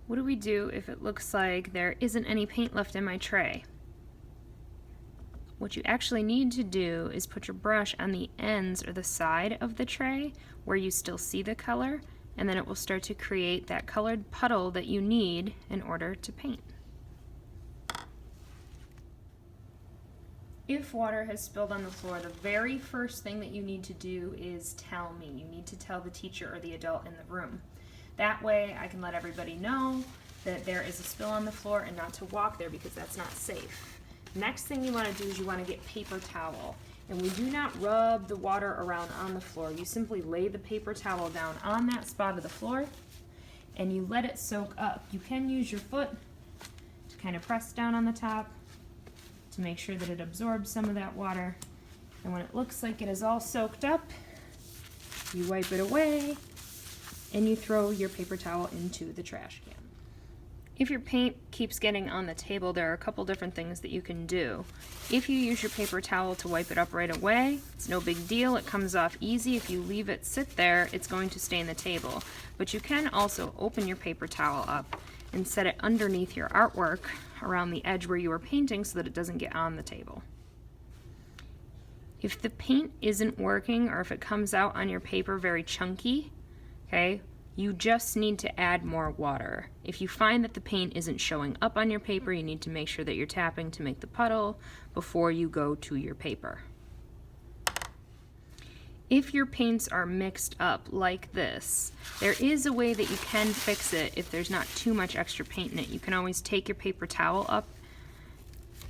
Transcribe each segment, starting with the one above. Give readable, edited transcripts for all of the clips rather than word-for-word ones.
What do we do if it looks like there isn't any paint left in my tray? What you actually need to do is put your brush on the ends or the side of the tray where you still see the color, and then it will start to create that colored puddle that you need in order to paint. If water has spilled on the floor, the very first thing that you need to do is tell me. You need to tell the teacher or the adult in the room. That way I can let everybody know that there is a spill on the floor and not to walk there because that's not safe. Next thing you want to do is you want to get paper towel. And we do not rub the water around on the floor. You simply lay the paper towel down on that spot of the floor and you let it soak up. You can use your foot to kind of press down on the top to make sure that it absorbs some of that water. And when it looks like it is all soaked up, you wipe it away and you throw your paper towel into the trash can. If your paint keeps getting on the table, there are a couple different things that you can do. If you use your paper towel to wipe it up right away, it's no big deal, it comes off easy. If you leave it sit there, it's going to stain the table. But you can also open your paper towel up and set it underneath your artwork around the edge where you were painting so that it doesn't get on the table. If the paint isn't working or if it comes out on your paper very chunky, okay, you just need to add more water. If you find that the paint isn't showing up on your paper, you need to make sure that you're tapping to make the puddle before you go to your paper. If your paints are mixed up like this, there is a way that you can fix it if there's not too much extra paint in it. You can always take your paper towel up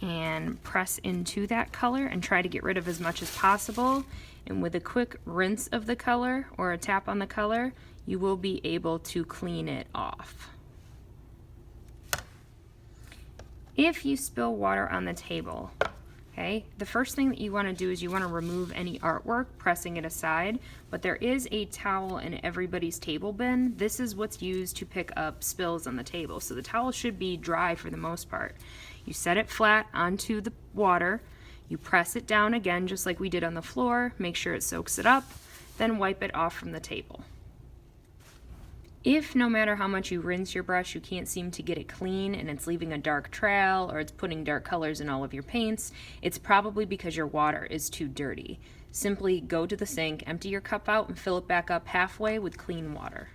and press into that color and try to get rid of as much as possible. And with a quick rinse of the color or a tap on the color, you will be able to clean it off. If you spill water on the table, okay, the first thing that you want to do is you want to remove any artwork, pressing it aside, but there is a towel in everybody's table bin. This is what's used to pick up spills on the table, so the towel should be dry for the most part. You set it flat onto the water, you press it down again just like we did on the floor, make sure it soaks it up, then wipe it off from the table. If no matter how much you rinse your brush, you can't seem to get it clean and it's leaving a dark trail or it's putting dark colors in all of your paints, it's probably because your water is too dirty. Simply go to the sink, empty your cup out, and fill it back up halfway with clean water.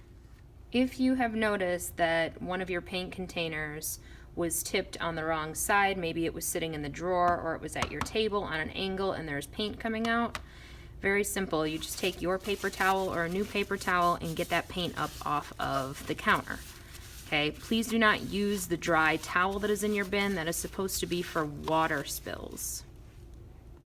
If you have noticed that one of your paint containers was tipped on the wrong side, maybe it was sitting in the drawer or it was at your table on an angle and there's paint coming out, very simple. You just take your paper towel or a new paper towel and get that paint up off of the counter. Okay, please do not use the dry towel that is in your bin. That is supposed to be for water spills.